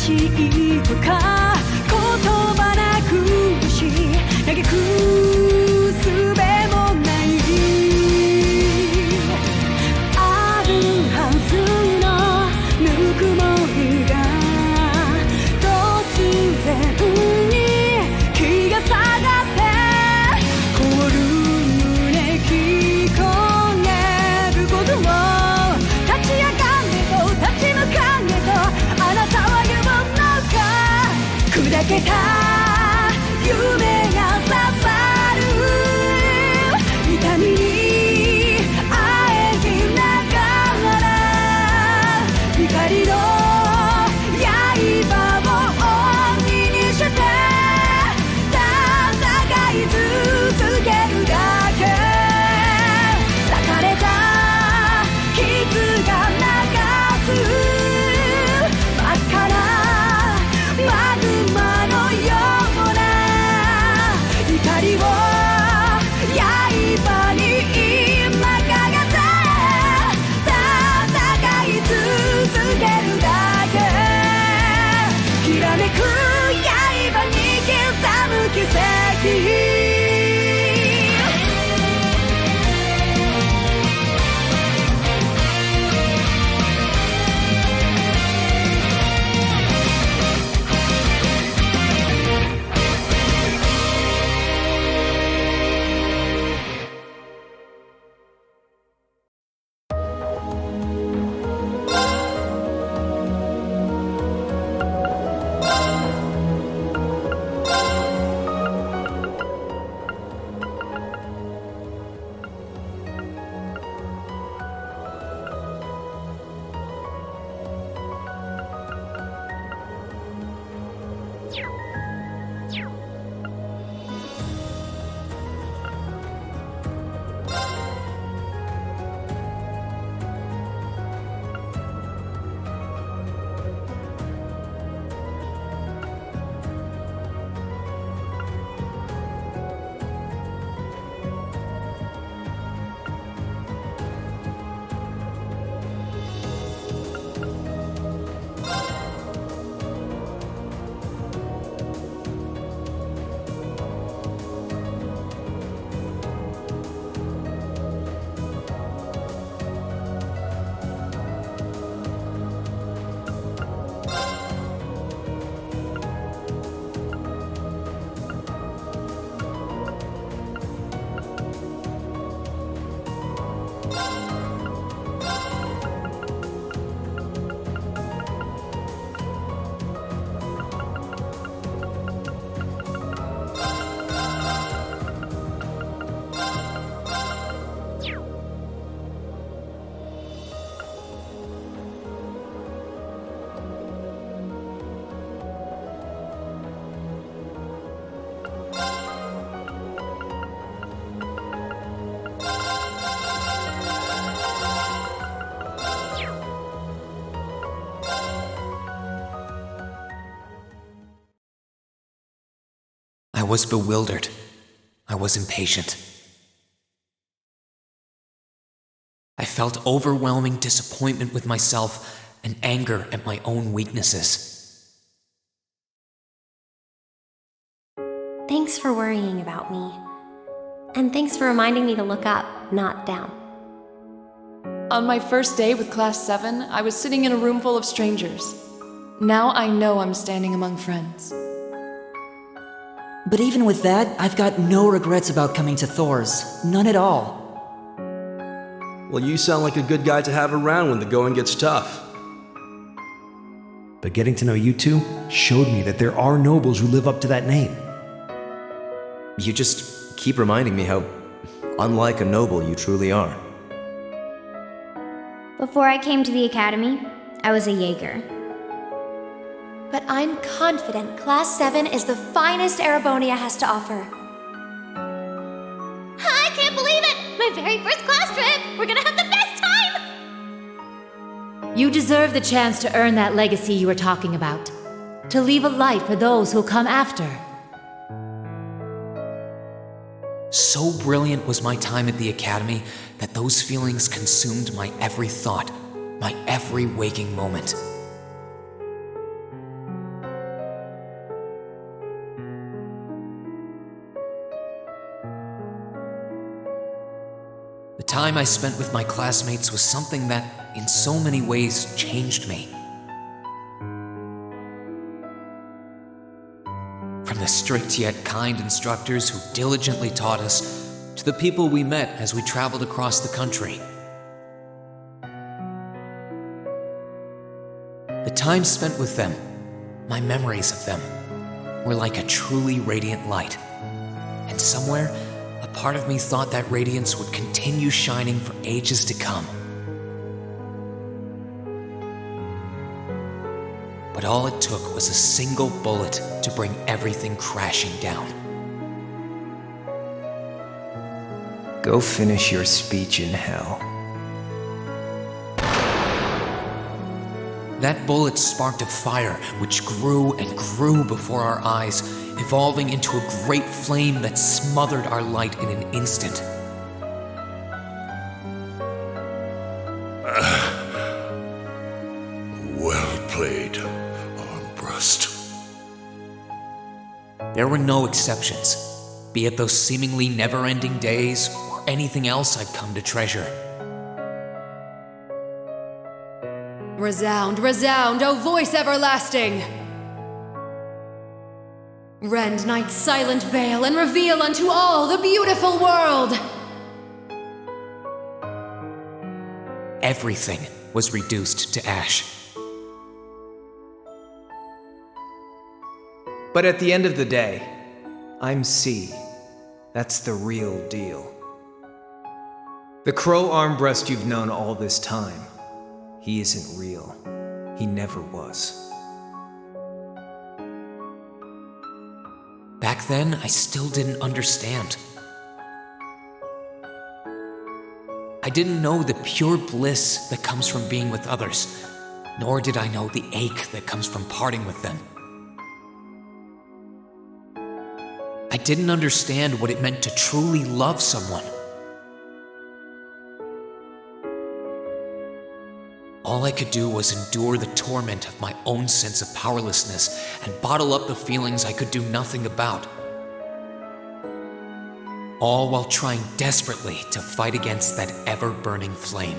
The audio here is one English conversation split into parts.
しいとか言葉なくし嘆く術もないあるはずのぬくもりが突然に気が下がって凍る胸聞こえることを立ち上がれと立ち向かえとあなたは言うのか砕けた夢が刺さる痛みにあえぎながら光の刃を鬼にして戦い続けるだけ裂かれた傷が流す真っ赤なマグマのような怒りを刃に今かけて戦い続けるだけきらめく刃に刻む奇跡I was bewildered. I was impatient. I felt overwhelming disappointment with myself and anger at my own weaknesses. Thanks for worrying about me. And thanks for reminding me to look up, not down. On my first day with Class 7, I was sitting in a room full of strangers. Now I know I'm standing among friends. But even with that, I've got no regrets about coming to Thor's. None at all. Well, you sound like a good guy to have around when the going gets tough. But getting to know you two showed me that there are nobles who live up to that name. You just keep reminding me how unlike a noble you truly are. Before I came to the academy, I was a Jaeger. But I'm confident Class 7 is the finest Erebonia has to offer. I can't believe it! My very first class trip! We're gonna have the best time! You deserve the chance to earn that legacy you were talking about. To leave a light for those who'll come after. So brilliant was my time at the academy that those feelings consumed my every thought, my every waking moment. time I spent with my classmates was something that, in so many ways, changed me. From the strict yet kind instructors who diligently taught us, to the people we met as we traveled across the country. The time spent with them, my memories of them, were like a truly radiant light. And somewhere, a part of me thought that radiance would continue shining for ages to come. But all it took was a single bullet to bring everything crashing down. Go finish your speech in hell. That bullet sparked a fire which grew and grew before our eyes, evolving into a great flame that smothered our light in an instant. Well played, Armbrust. There were no exceptions, be it those seemingly never-ending days or anything else I'd come to treasure. Resound, resound, O voice everlasting! Rend night's silent veil and reveal unto all the beautiful world! Everything was reduced to ash. But at the end of the day, I'm C. That's the real deal. The crow Armbrust you've known all this time, he isn't real. He never was. Back then, I still didn't understand. I didn't know the pure bliss that comes from being with others, nor did I know the ache that comes from parting with them. I didn't understand what it meant to truly love someone. All I could do was endure the torment of my own sense of powerlessness and bottle up the feelings I could do nothing about. All while trying desperately to fight against that ever-burning flame.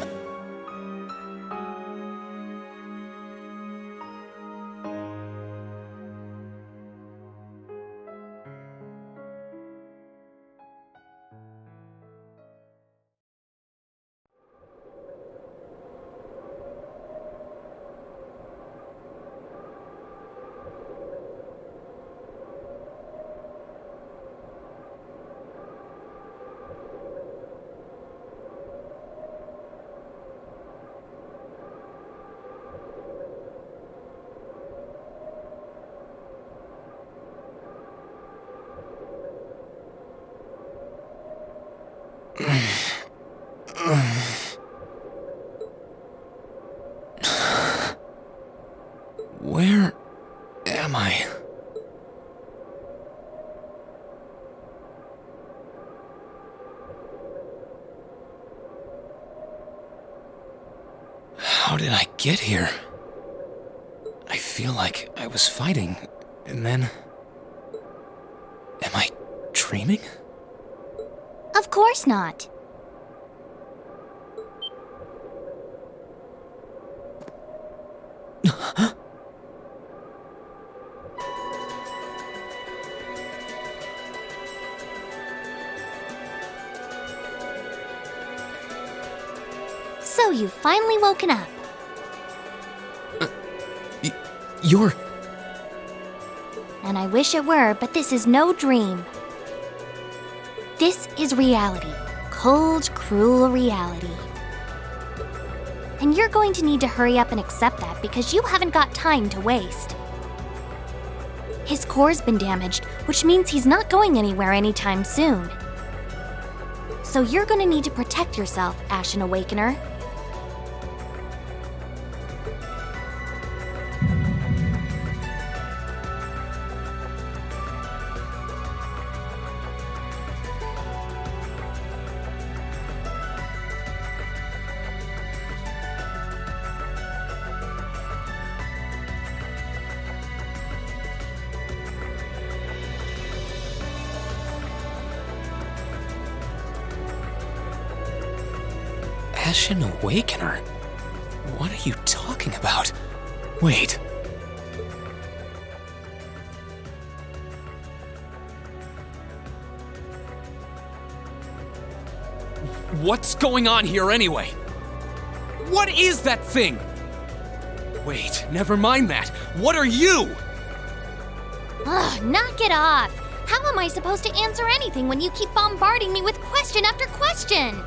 Where am I? How did I get here? I feel like I was fighting, and then... Am I dreaming? Of course not. So you've finally woken up. You're... And I wish it were, but this is no dream. This is reality. Cold, cruel reality. And you're going to need to hurry up and accept that because you haven't got time to waste. His core's been damaged, which means he's not going anywhere anytime soon. So you're going to need to protect yourself, Ashen Awakener. Ashen Awakener? What are you talking about? Wait. What's going on here anyway? What is that thing? Wait, never mind that. What are you? Ugh, knock it off! How am I supposed to answer anything when you keep bombarding me with question after question?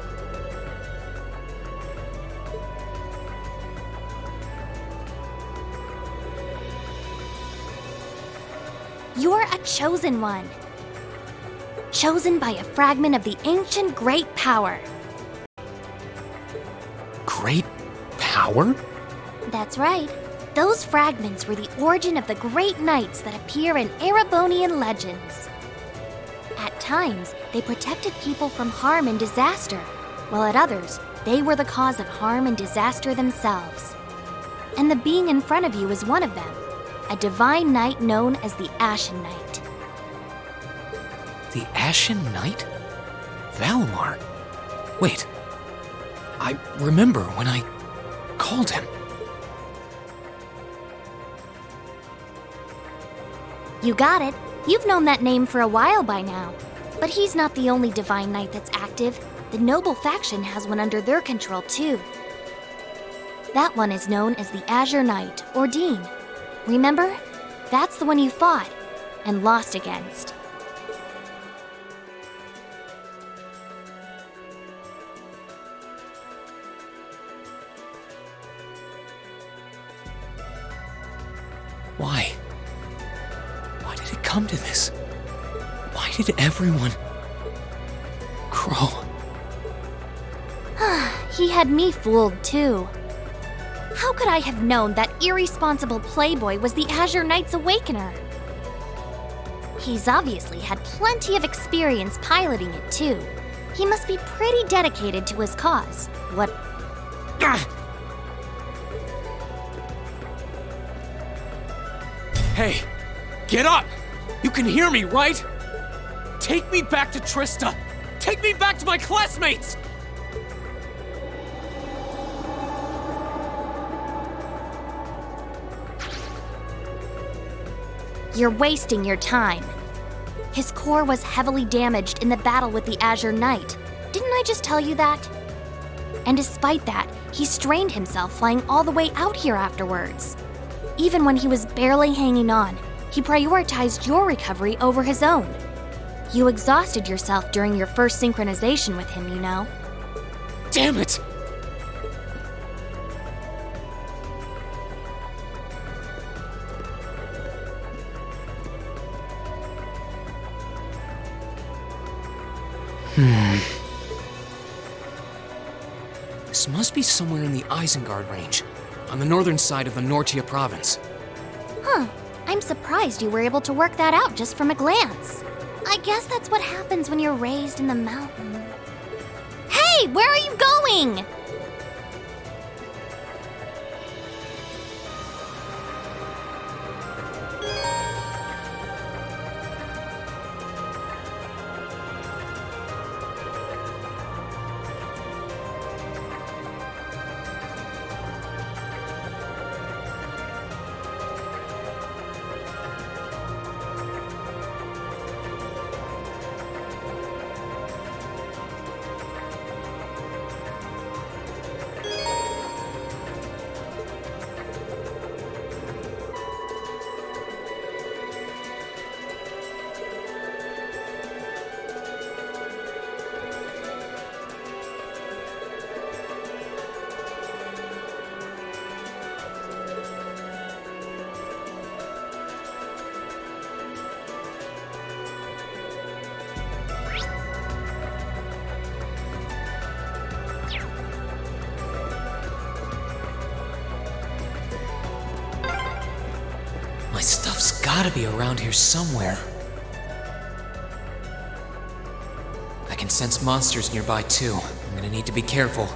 You're a chosen one. Chosen by a fragment of the ancient great power. Great power? That's right. Those fragments were the origin of the great knights that appear in Erebonian legends. At times, they protected people from harm and disaster, while at others, they were the cause of harm and disaster themselves. And the being in front of you is one of them, a divine knight known as the Ashen Knight. The Ashen Knight? Valimar? Wait. I remember when I called him. You got it. You've known that name for a while by now. But he's not the only divine knight that's active. The noble faction has one under their control too. That one is known as the Azure Knight, or Dean. Remember? That's the one you fought and lost against. Why? Why did it come to this? Why did everyone... Crow? He had me fooled too. How could I have known that irresponsible playboy was the Azure Knight's Awakener? He's obviously had plenty of experience piloting it too. He must be pretty dedicated to his cause. What? Hey, get up! You can hear me, right? Take me back to Trista! Take me back to my classmates! You're wasting your time. His core was heavily damaged in the battle with the Azure Knight. Didn't I just tell you that? And despite that, he strained himself flying all the way out here afterwards. Even when he was barely hanging on, he prioritized your recovery over his own. You exhausted yourself during your first synchronization with him, you know. Damn it! This must be somewhere in the Isengard range, on the northern side of the Nortia province. Huh. I'm surprised you were able to work that out just from a glance. I guess that's what happens when you're raised in the mountain. Hey, where are you going? My stuff's gotta be around here somewhere. I can sense monsters nearby too. I'm gonna need to be careful.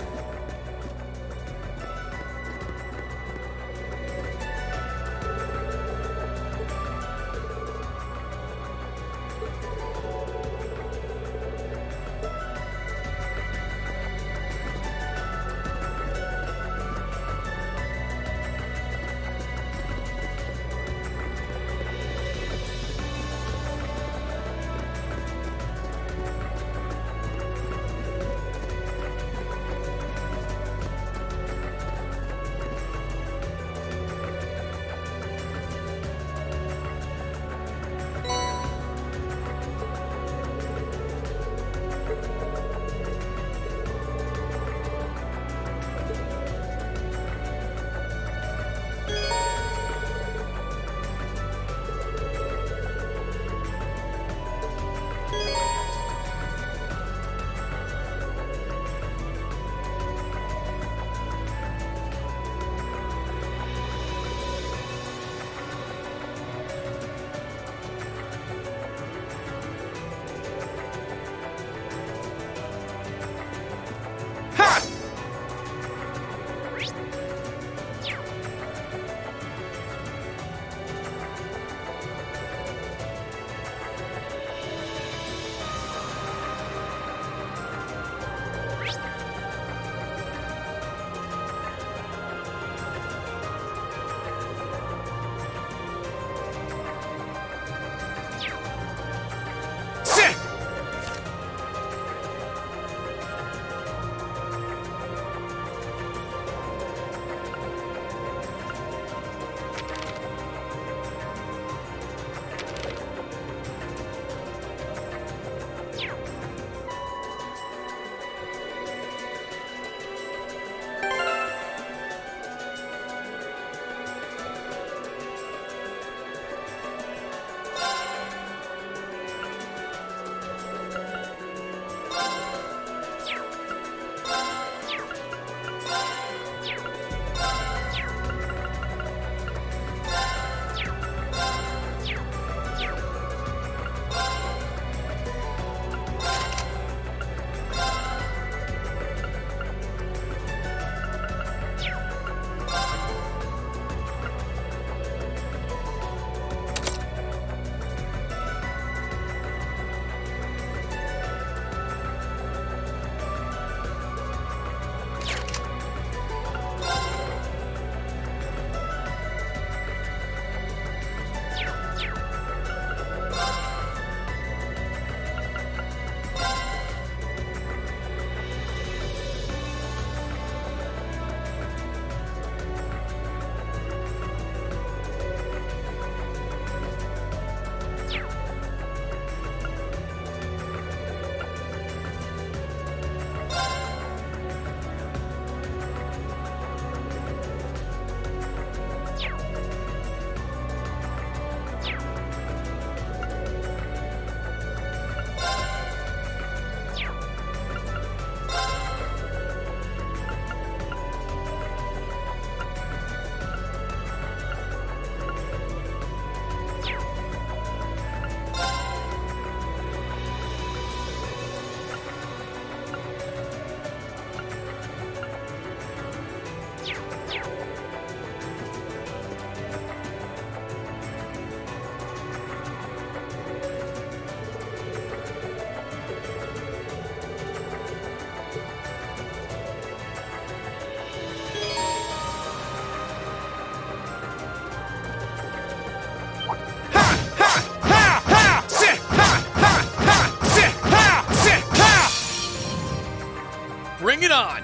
on!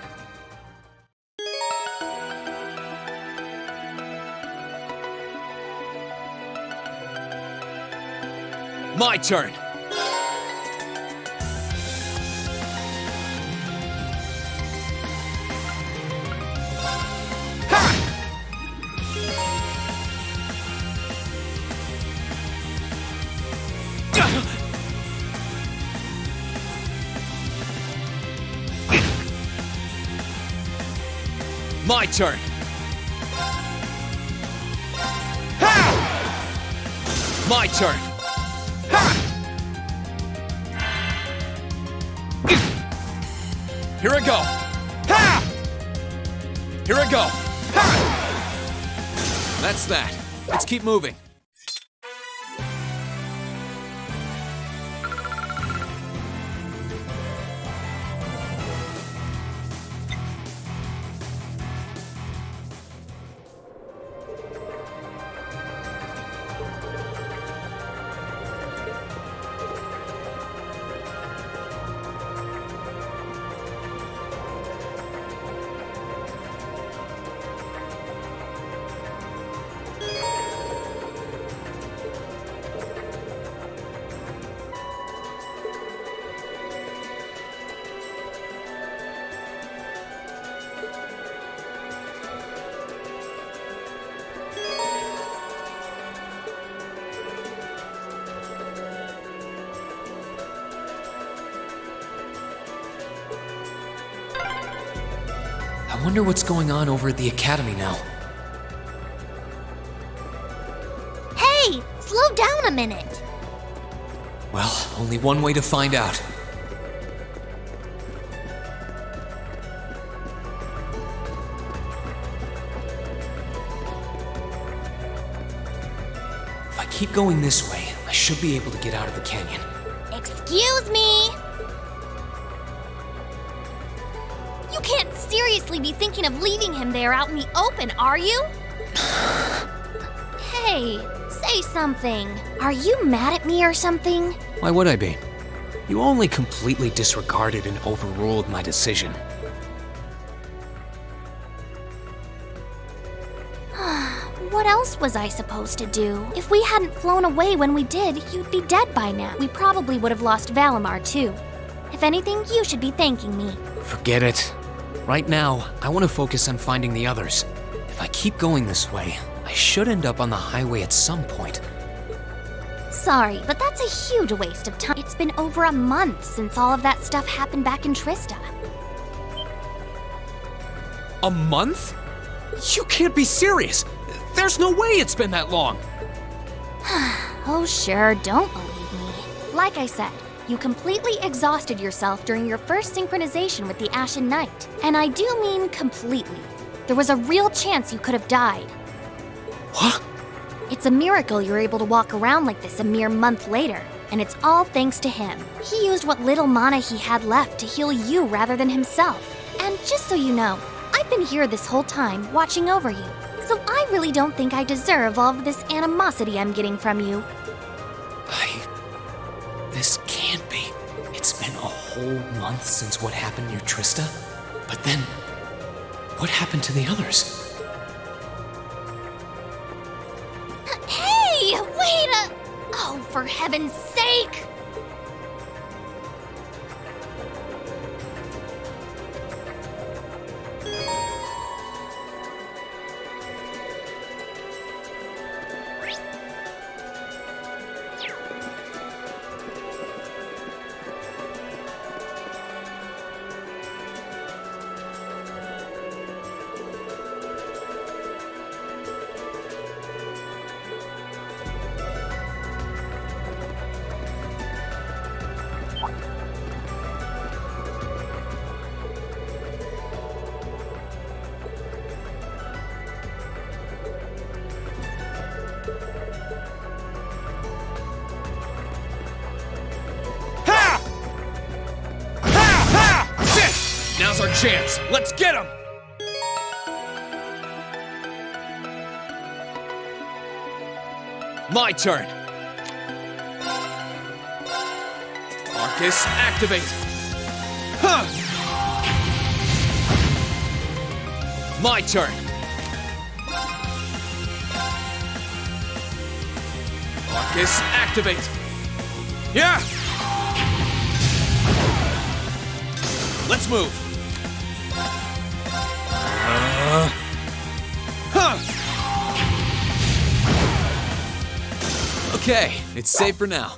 My turn! My turn! My turn! Here I go! Here I go! That's that. Let's keep moving. I wonder what's going on over at the academy now. Hey, slow down a minute. Well, only one way to find out. If I keep going this way, I should be able to get out of the canyon. Excuse me. You can't seriously be thinking of leaving him there out in the open, are you? Hey, say something. Are you mad at me or something? Why would I be? You only completely disregarded and overruled my decision. What else was I supposed to do? If we hadn't flown away when we did, you'd be dead by now. We probably would have lost Valimar too. If anything, you should be thanking me. Forget it. Right now, I want to focus on finding the others. If I keep going this way, I should end up on the highway at some point. Sorry, but that's a huge waste of time. It's been over a month since all of that stuff happened back in Trista. A month? You can't be serious! There's no way it's been that long! Oh sure, don't believe me. Like I said, you completely exhausted yourself during your first synchronization with the Ashen Knight. And I do mean completely. There was a real chance you could have died. What? It's a miracle you're able to walk around like this a mere month later, and it's all thanks to him. He used what little mana he had left to heal you rather than himself. And just so you know, I've been here this whole time, watching over you. So I really don't think I deserve all of this animosity I'm getting from you. This can't be. It's been a whole month since what happened near Trista. But then, what happened to the others? Hey, wait a... Oh, for heaven's sake! Now's our chance. Let's get him! My turn. Marcus, activate. Huh. My turn. Marcus, activate. Yeah! Let's move. Okay, it's safe for now.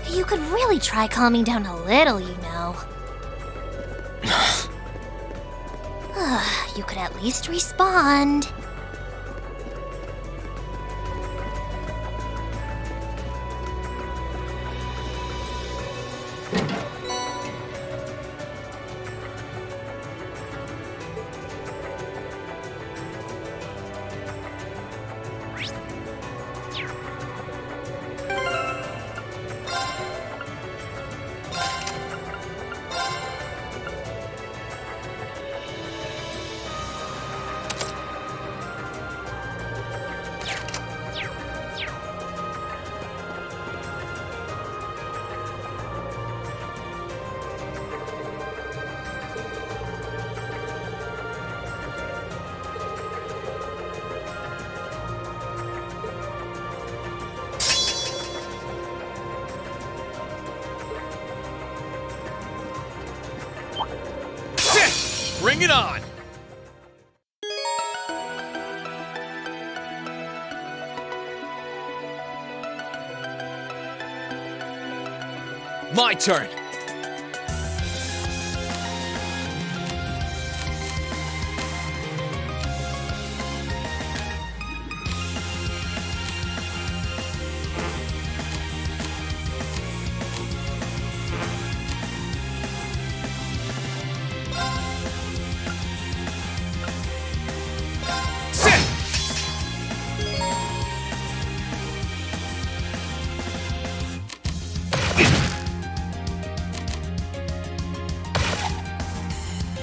You could really try calming down a little, you know. You could at least respond. Bring it on! My turn!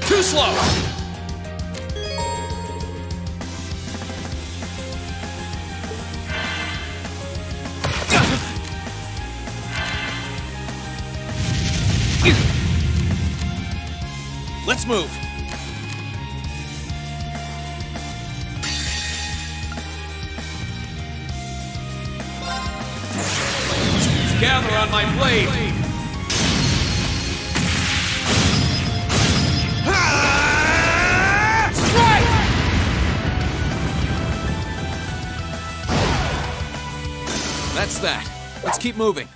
Too slow! Let's move! Gather on my blade! That's that. Let's keep moving.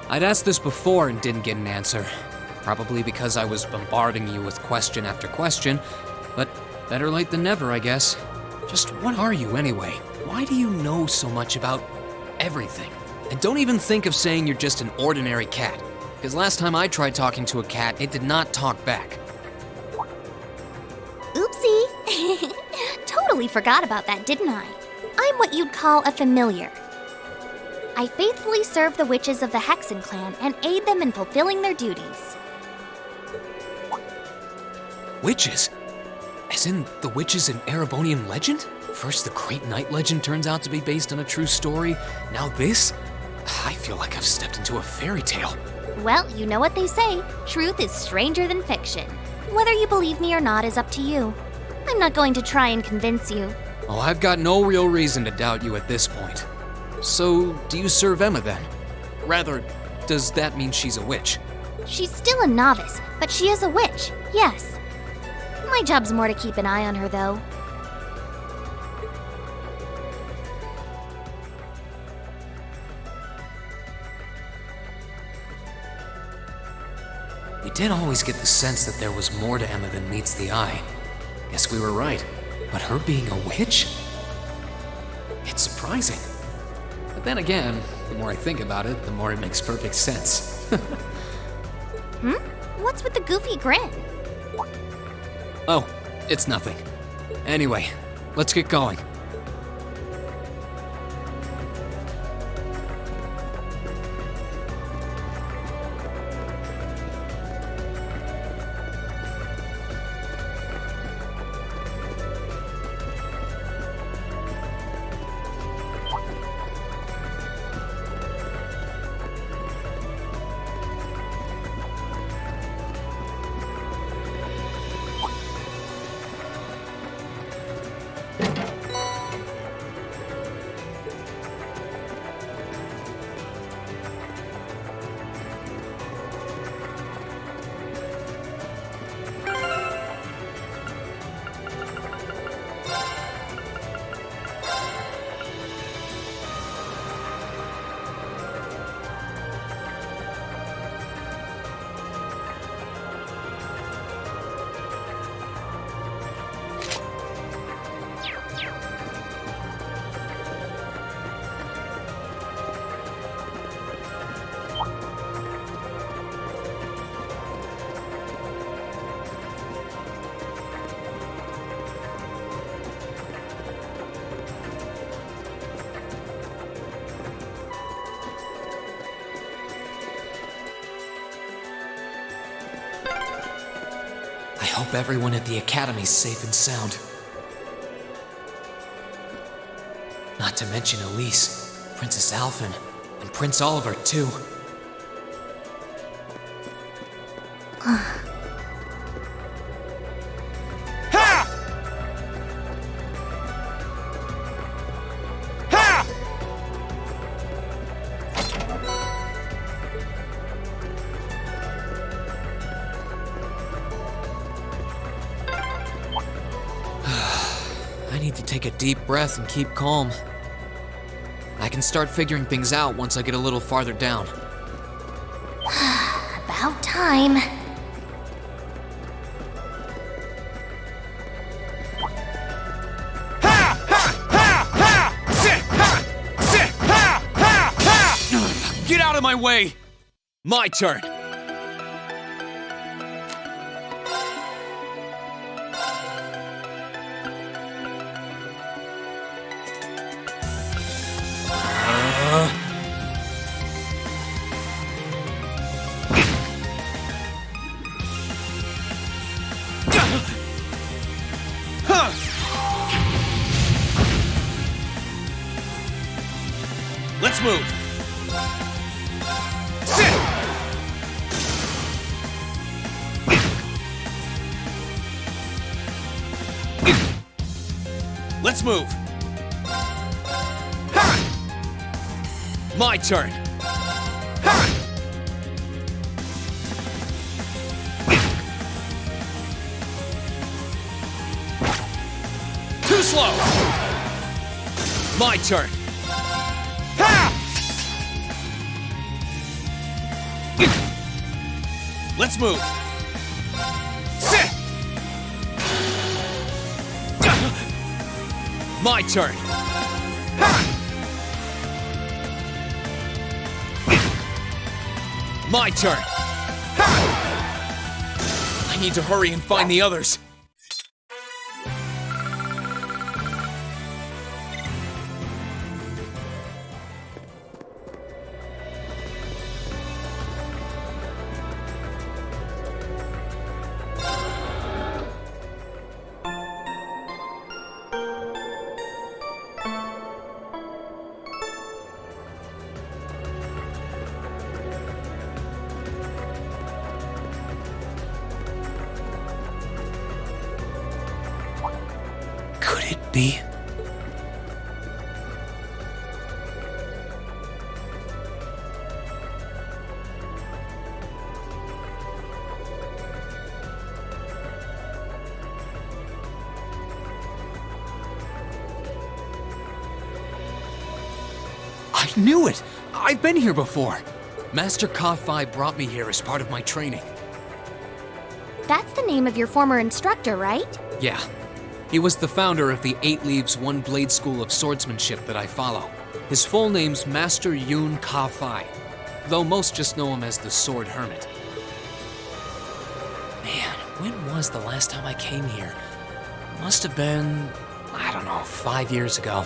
I'd asked this before and didn't get an answer. Probably because I was bombarding you with question after question, but better late than never, I guess. Just what are you anyway? Why do you know so much about everything? And don't even think of saying you're just an ordinary cat, because last time I tried talking to a cat, it did not talk back. Oopsie. Totally forgot about that, didn't I? I'm what you'd call a familiar. I faithfully serve the witches of the Hexen clan and aid them in fulfilling their duties. Witches? As in the witches in Erebonian legend? First the great night legend turns out to be based on a true story, now this? I feel like I've stepped into a fairy tale. Well, you know what they say, truth is stranger than fiction. Whether you believe me or not is up to you. I'm not going to try and convince you. Oh, I've got no real reason to doubt you at this point. So, do you serve Emma then? Rather, does that mean she's a witch? She's still a novice, but she is a witch, yes. My job's more to keep an eye on her, though. We did always get the sense that there was more to Emma than meets the eye. Guess we were right. But her being a witch? It's surprising. But then again, the more I think about it, the more it makes perfect sense. What's with the goofy grin? Oh, it's nothing. Anyway, let's get going. I hope everyone at the Academy's safe and sound. Not to mention Elise, Princess Alphen, and Prince Oliver, too. I need to take a deep breath and keep calm. I can start figuring things out once I get a little farther down. About time. Get out of my way! My turn! Let's move. Sit. Let's move. My turn. Too slow. My turn. Let's move. My turn. My turn. I need to hurry and find the others. Could it be? I knew it! I've been here before. Master Ka-Fi brought me here as part of my training. That's the name of your former instructor, right? Yeah. He was the founder of the 8 Leaves, 1 Blade school of swordsmanship that I follow. His full name's Master Yun Ka-Fi, though most just know him as the Sword Hermit. Man, when was the last time I came here? Must have been, I don't know, 5 years ago.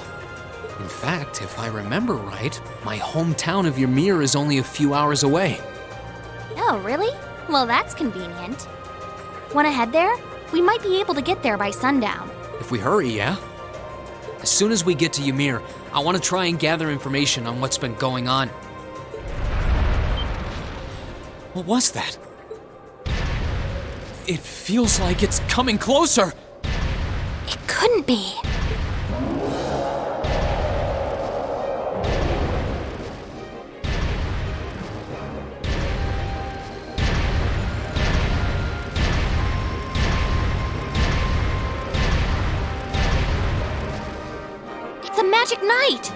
In fact, if I remember right, my hometown of Ymir is only a few hours away. Oh, really? Well, that's convenient. Wanna head there? We might be able to get there by sundown. If we hurry, yeah? As soon as we get to Ymir, I want to try and gather information on what's been going on. What was that? It feels like it's coming closer! It couldn't be. Magic Knight!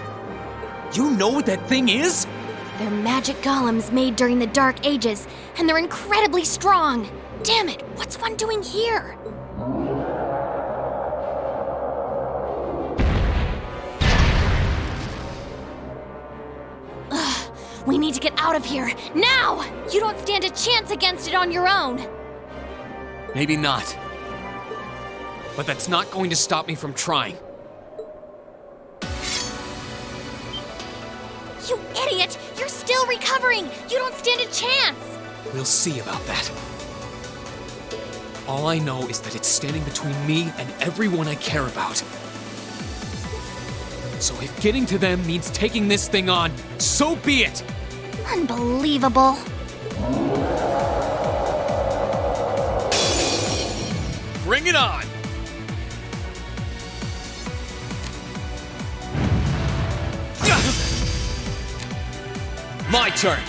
You know what that thing is? They're magic golems made during the Dark Ages, and they're incredibly strong. Damn it, what's one doing here? Ugh, we need to get out of here, now! You don't stand a chance against it on your own. Maybe not. But that's not going to stop me from trying. You idiot! You're still recovering! You don't stand a chance! We'll see about that. All I know is that it's standing between me and everyone I care about. So if getting to them means taking this thing on, so be it! Unbelievable. Bring it on! My turn!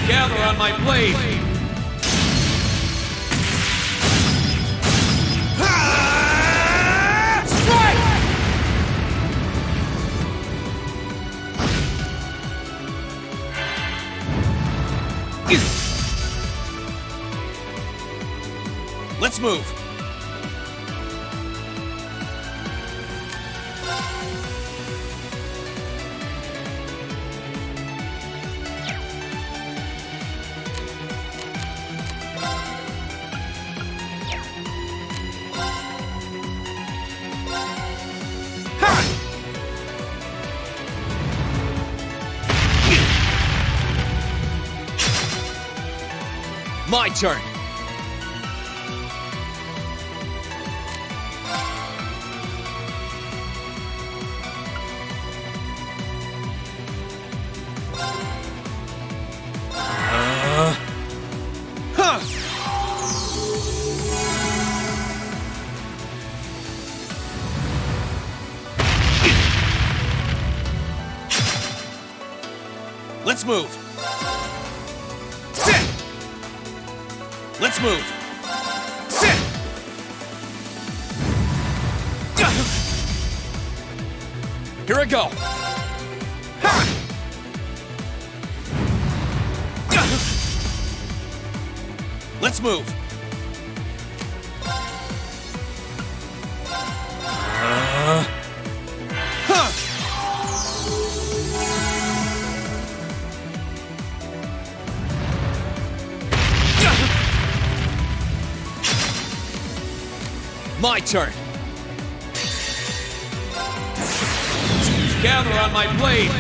Gather on my blade! Strike! Let's move! My turn. Let's move. Sit. Let's move. Sit. Here I go. Ha! Let's move. My turn. Gather on my blade.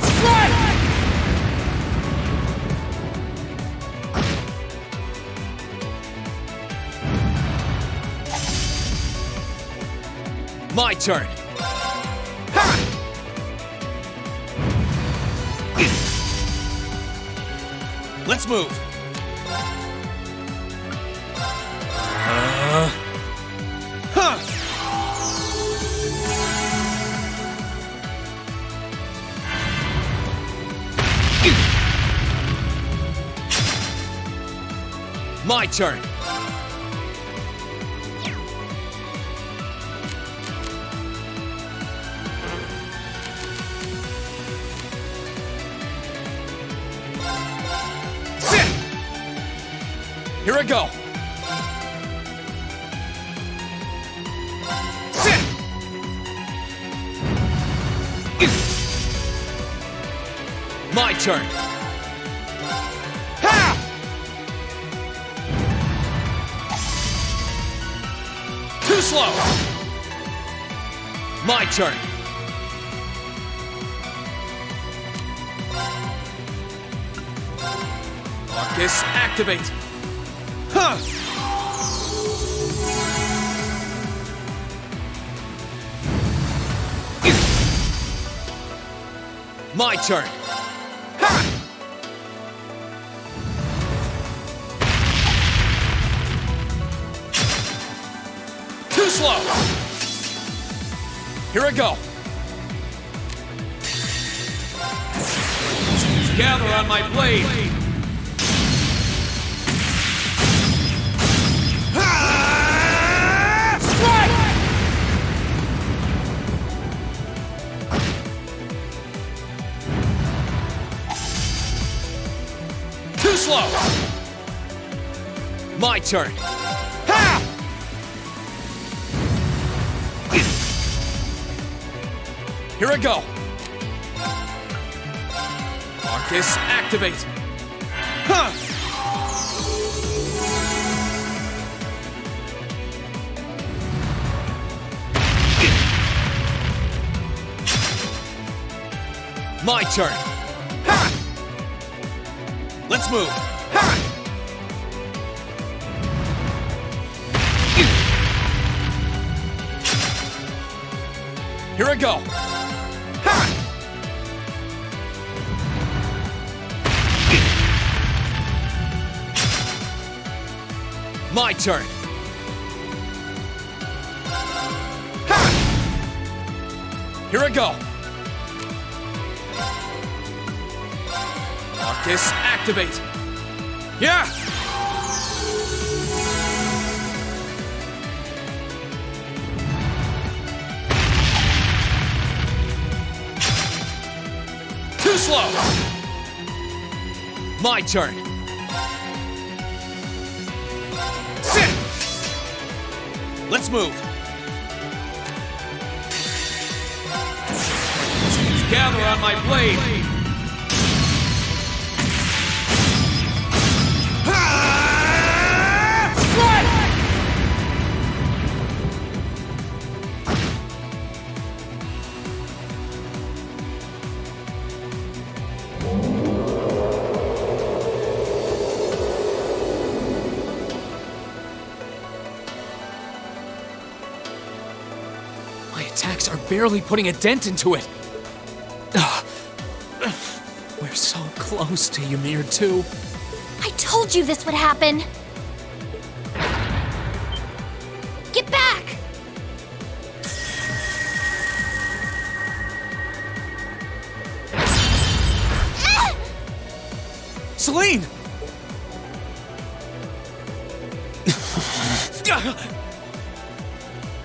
Strike! My turn. Let's move. My turn. Sit. Here I go. Sit. My turn. Too slow! My turn. Marcus, activate. Huh! My turn. Ha! Slow. Here I go. Gather on my blade. Strike! Too slow. My turn. Here I go. Marcus, activate. Huh! My turn. Ha! Let's move. Ha! Here I go. My turn. Ha! Here I go. Marcus, activate. Yeah! Too slow. My turn. Sit. Let's move. Gather on my blade. Strike! My attacks are barely putting a dent into it. We're so close to Ymir too. I told you this would happen! Get back! Celine!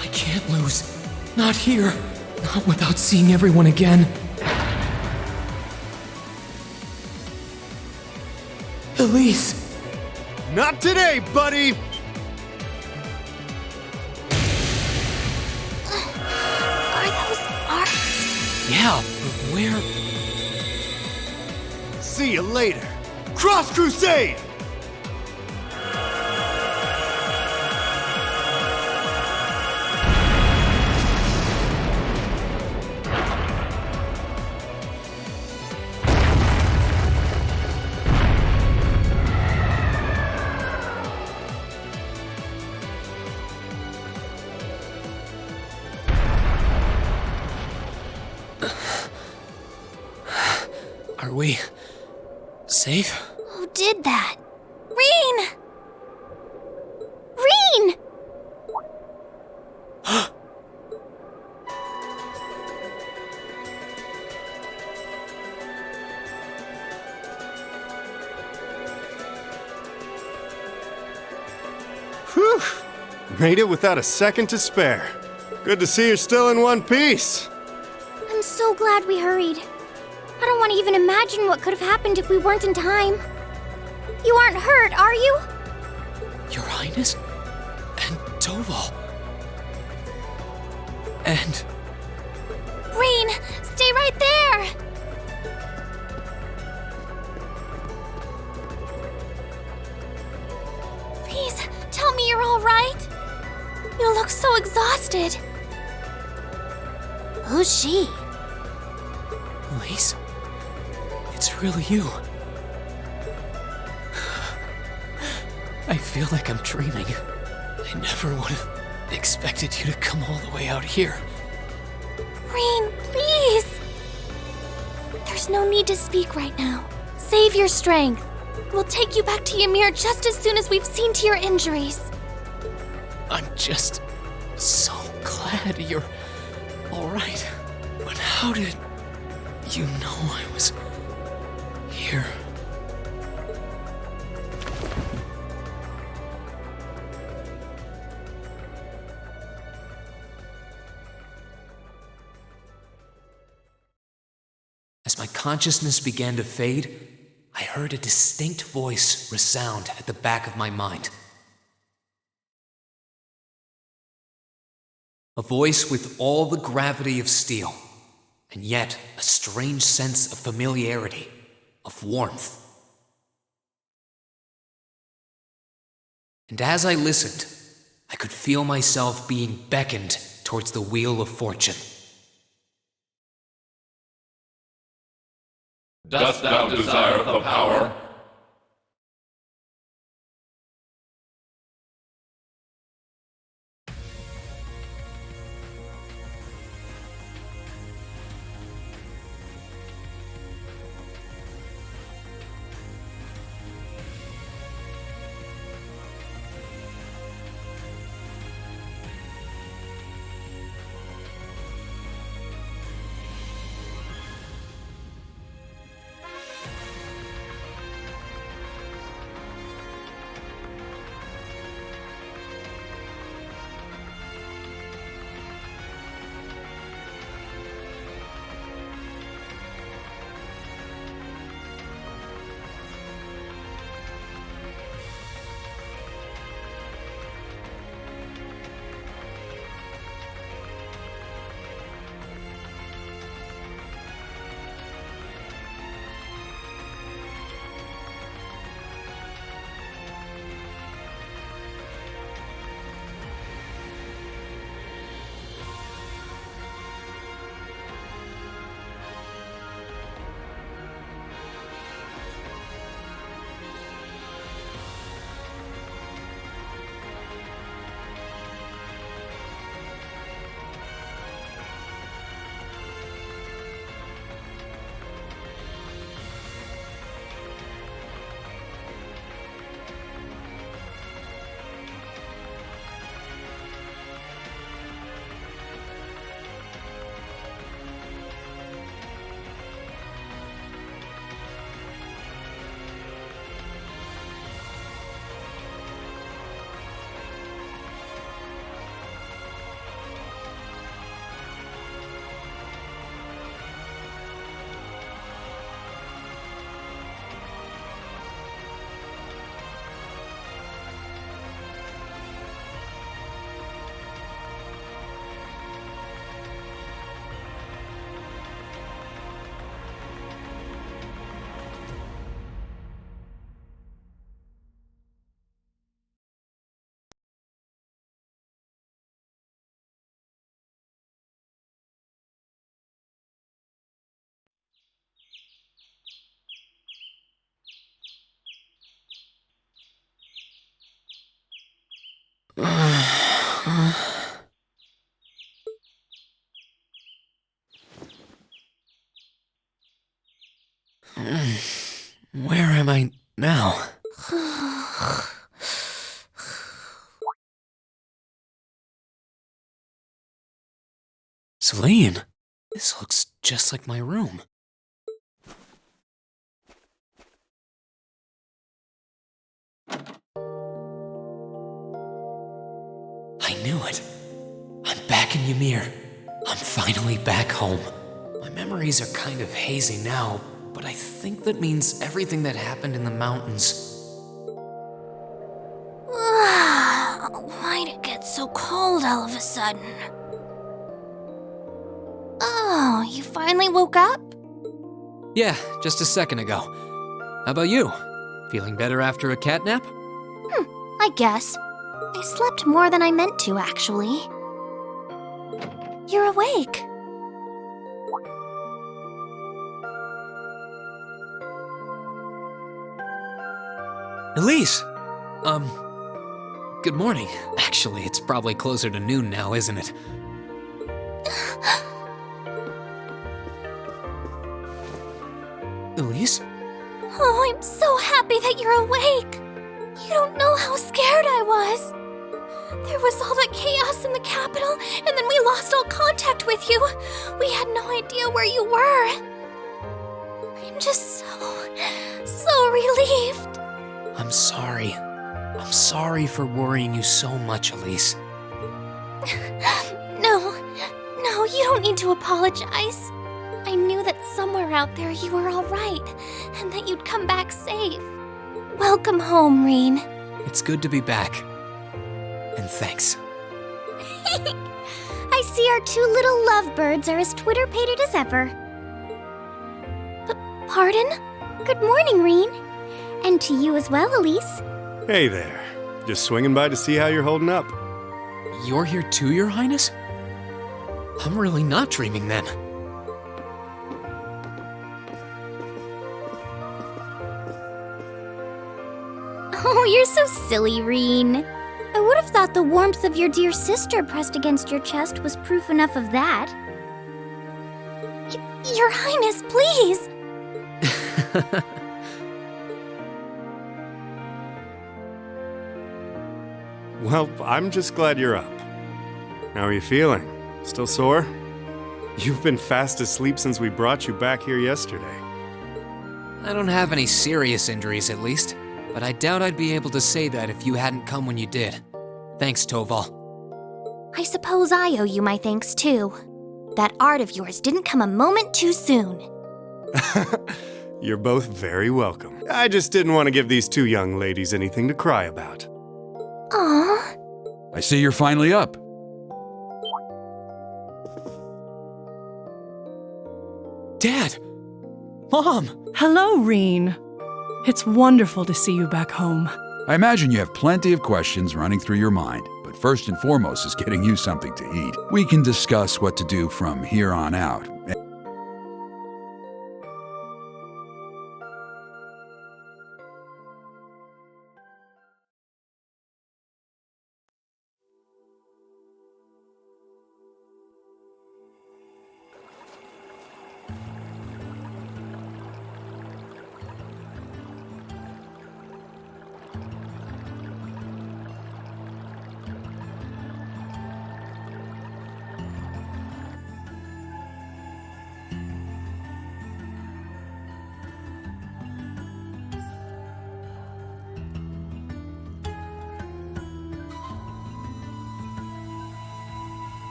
I can't lose. Not here. Not without seeing everyone again. Elise! Not today, buddy! Are those arcs? Yeah, but where? See you later. Cross Crusade! Are we safe? Who did that? Reen! Reen! Whew! Made it without a second to spare. Good to see you're still in one piece. I'm so glad we hurried. I don't want to even imagine what could have happened if we weren't in time. You aren't hurt, are you? Your Highness? And Toval? And... Reen, stay right there! Please, tell me you're all right. You look so exhausted. Who's she? Elise? It's really you. I feel like I'm dreaming. I never would have expected you to come all the way out here. Reen, please! There's no need to speak right now. Save your strength. We'll take you back to Ymir just as soon as we've seen to your injuries. I'm just so glad you're all right. But how did you know I was here? As my consciousness began to fade, I heard a distinct voice resound at the back of my mind. A voice with all the gravity of steel, and yet a strange sense of familiarity, of warmth. And as I listened, I could feel myself being beckoned towards the wheel of fortune. Dost thou desire the power? Where am I now? Celine, this looks just like my room. I knew it. I'm back in Ymir. I'm finally back home. My memories are kind of hazy now, but I think that means everything that happened in the mountains. Why'd it get so cold all of a sudden? Oh, you finally woke up? Yeah, just a second ago. How about you? Feeling better after a cat nap? I guess. I slept more than I meant to, actually. You're awake. Elise! Good morning. Actually, it's probably closer to noon now, isn't it? Elise? Oh, I'm so happy that you're awake. You don't know how scared I was. There was all that chaos in the capital, and then we lost all contact with you. We had no idea where you were. I'm just so relieved. I'm sorry. I'm sorry for worrying you so much, Elise. No, you don't need to apologize. I knew that somewhere out there you were all right, and that you'd come back safe. Welcome home, Reen. It's good to be back. And thanks. I see our two little lovebirds are as Twitter-pated as ever. Pardon? Good morning, Reen. And to you as well, Elise. Hey there. Just swinging by to see how you're holding up. You're here too, Your Highness? I'm really not dreaming then. Oh, you're so silly, Reen. I would have thought the warmth of your dear sister pressed against your chest was proof enough of that. Your Highness, please! Well, I'm just glad you're up. How are you feeling? Still sore? You've been fast asleep since we brought you back here yesterday. I don't have any serious injuries, at least. But I doubt I'd be able to say that if you hadn't come when you did. Thanks, Toval. I suppose I owe you my thanks, too. That art of yours didn't come a moment too soon. You're both very welcome. I just didn't want to give these two young ladies anything to cry about. Aww. I see you're finally up. Dad! Mom! Hello, Reen. It's wonderful to see you back home. I imagine you have plenty of questions running through your mind, but first and foremost is getting you something to eat. We can discuss what to do from here on out.